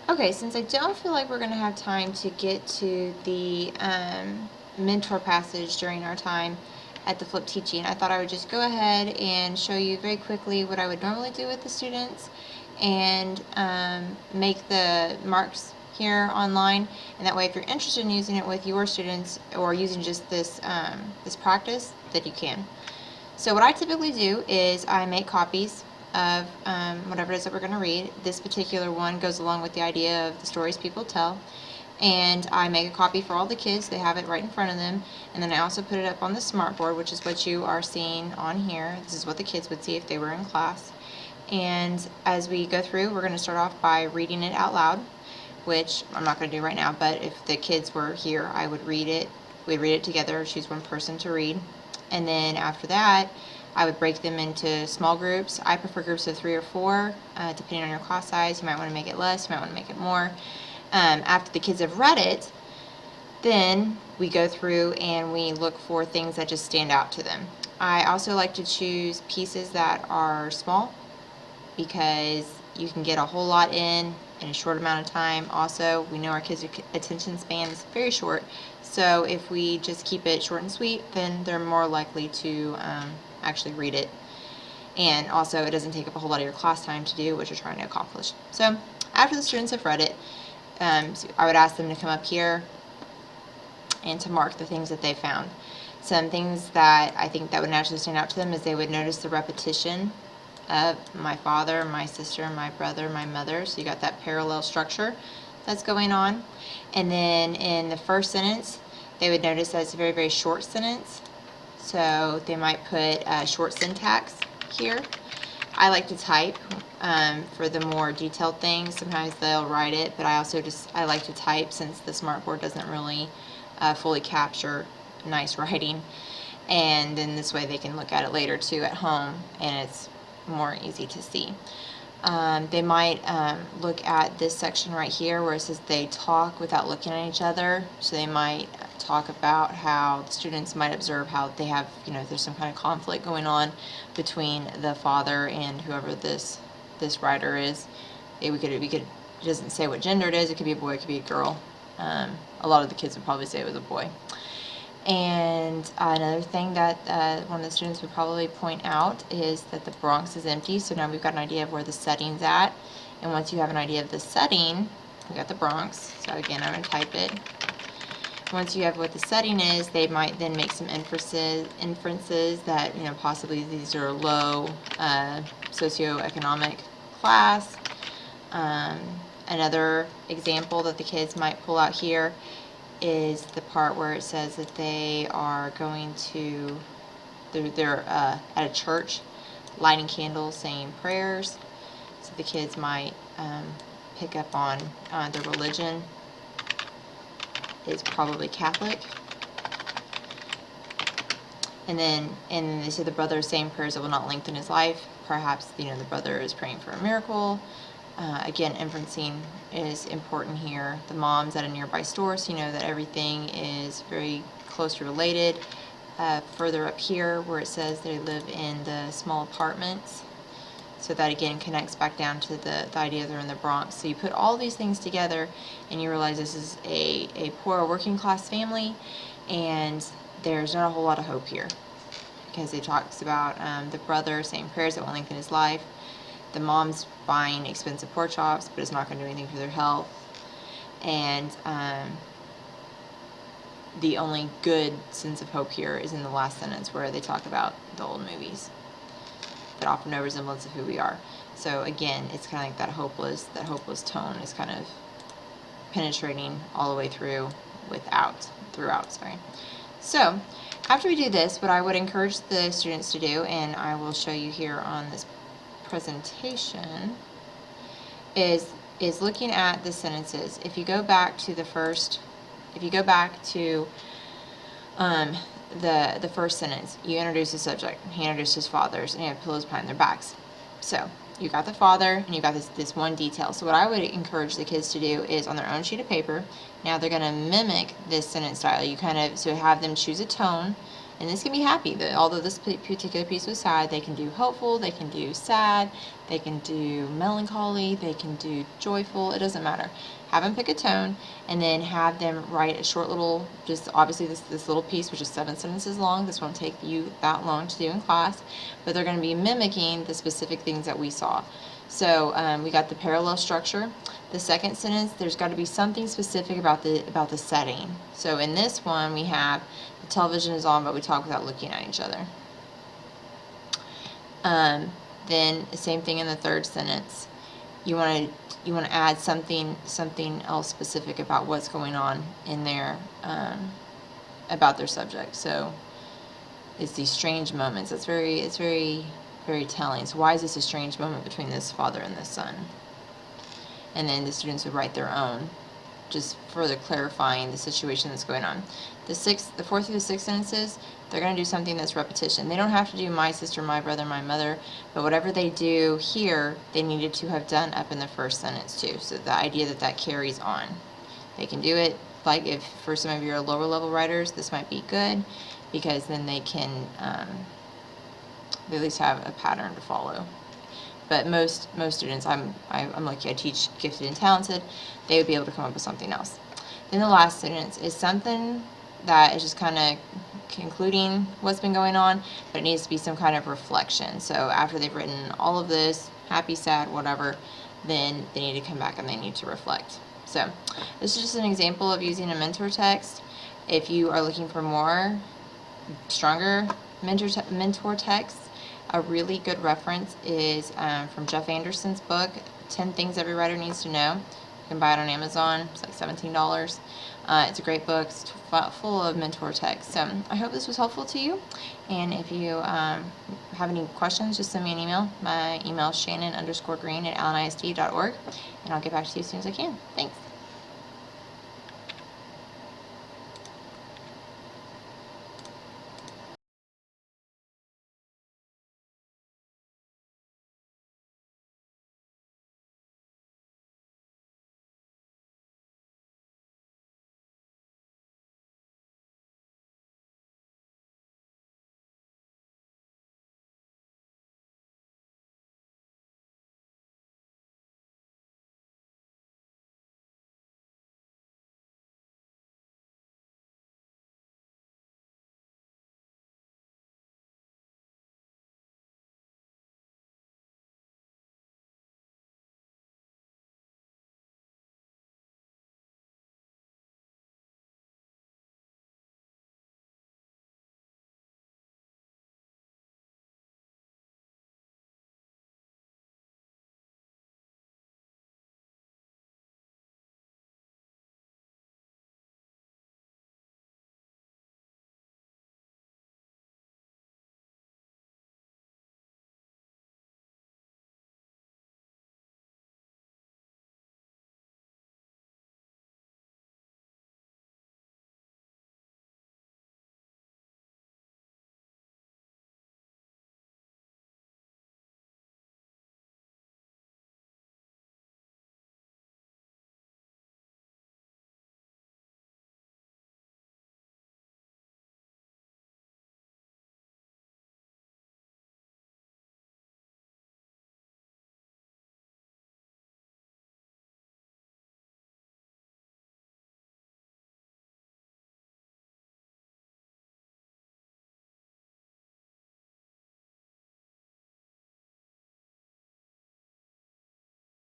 Okay, since I don't feel like we're going to have time to get to the mentor passage during our time at the Flip Teaching, I thought I would just go ahead and show you very quickly what I would normally do with the students and make the marks here online. And that way, if you're interested in using it with your students or using just this, this practice, that you can. So what I typically do is I make copies of whatever it is that we're going to read. This particular one goes along with the idea of the stories people tell. And I make a copy for all the kids. They have it right in front of them. And then I also put it up on the smartboard, which is what you are seeing on here. This is what the kids would see if they were in class. And as we go through, we're going to start off by reading it out loud, which I'm not going to do right now, but if the kids were here, I would read it. We'd read it together, choose one person to read. And then after that, I would break them into small groups. I prefer groups of 3 or 4, depending on your class size. You might want to make it less, you might want to make it more. After the kids have read it, then we go through and we look for things that just stand out to them. I also like to choose pieces that are small because you can get a whole lot in a short amount of time. Also, we know our kids' attention span is very short, so if we just keep it short and sweet, then they're more likely to actually read it. And also, it doesn't take up a whole lot of your class time to do what you're trying to accomplish. So after the students have read it, so I would ask them to come up here and to mark the things that they found. Some things that I think that would naturally stand out to them is they would notice the repetition of my father, my sister, my brother, my mother. So you got that parallel structure that's going on. And then in the first sentence, they would notice that it's a very, very short sentence. So they might put short syntax here. I like to type for the more detailed things. Sometimes they'll write it, but I like to type since the smartboard doesn't really fully capture nice writing. And then this way they can look at it later too at home, and it's more easy to see. They might look at this section right here where it says they talk without looking at each other. So they might talk about how the students might observe how they have, there's some kind of conflict going on between the father and whoever this writer is. It doesn't say what gender it is. It could be a boy, it could be a girl. A lot of the kids would probably say it was a boy. And another thing that one of the students would probably point out is that the Bronx is empty. So now we've got an idea of where the setting's at. And once you have an idea of the setting, we got the Bronx. So again, I'm going to type it. Once you have what the setting is, they might then make some inferences that, possibly these are low socioeconomic class. Another example that the kids might pull out here is the part where it says that they are going to, they're at a church lighting candles, saying prayers. So the kids might pick up on their religion is probably Catholic. And then they say the brother is saying prayers that will not lengthen his life. Perhaps, the brother is praying for a miracle. Again, inferencing is important here. The mom's at a nearby store, so you know that everything is very closely related. Further up here where it says they live in the small apartments. So that again connects back down to the idea they're in the Bronx. So you put all these things together and you realize this is a poor working class family, and there's not a whole lot of hope here. Because it talks about the brother saying prayers that will lengthen his life. The mom's buying expensive pork chops, but it's not going to do anything for their health. And the only good sense of hope here is in the last sentence where they talk about the old movies that offer no resemblance of who we are. So again, it's kind of like that hopeless tone is kind of penetrating all the way throughout. So after we do this, what I would encourage the students to do, and I will show you here on this presentation, is looking at the sentences. If you go back to the first sentence, you introduce the subject. He introduced his fathers, and he had pillows behind their backs. So you got the father, and you got this one detail. So what I would encourage the kids to do is on their own sheet of paper. Now they're going to mimic this sentence style. So have them choose a tone And this can be happy. Although this particular piece was sad, they can do hopeful, they can do sad, they can do melancholy, they can do joyful. It doesn't matter. Have them pick a tone, and then have them write a short little, just obviously this little piece, which is 7 sentences long. This won't take you that long to do in class, but they're going to be mimicking the specific things that we saw. So we got the parallel structure. The second sentence, there's got to be something specific about the setting. So in this one, we have the television is on, but we talk without looking at each other. Then the same thing in the third sentence. You want to add something else specific about what's going on in there, about their subject. So it's these strange moments. It's very telling. So why is this a strange moment between this father and this son? And then the students would write their own, just further clarifying the situation that's going on. The 4th through the 6th sentences, they're going to do something that's repetition. They don't have to do my sister, my brother, my mother, but whatever they do here, they needed to have done up in the first sentence too. So the idea that carries on. They can do it, like if for some of your lower level writers, this might be good, because then they can they at least have a pattern to follow. But most students, I'm lucky, I teach gifted and talented, they would be able to come up with something else. Then the last sentence is something that is just kind of concluding what's been going on, but it needs to be some kind of reflection. So after they've written all of this, happy, sad, whatever, then they need to come back and they need to reflect. So this is just an example of using a mentor text. If you are looking for more stronger mentor texts, a really good reference is from Jeff Anderson's book, 10 Things Every Writer Needs to Know. You can buy it on Amazon. It's like $17. It's a great book. It's full of mentor texts. So I hope this was helpful to you. And if you have any questions, just send me an email. My email is shannon_green@allenisd.org, and I'll get back to you as soon as I can. Thanks.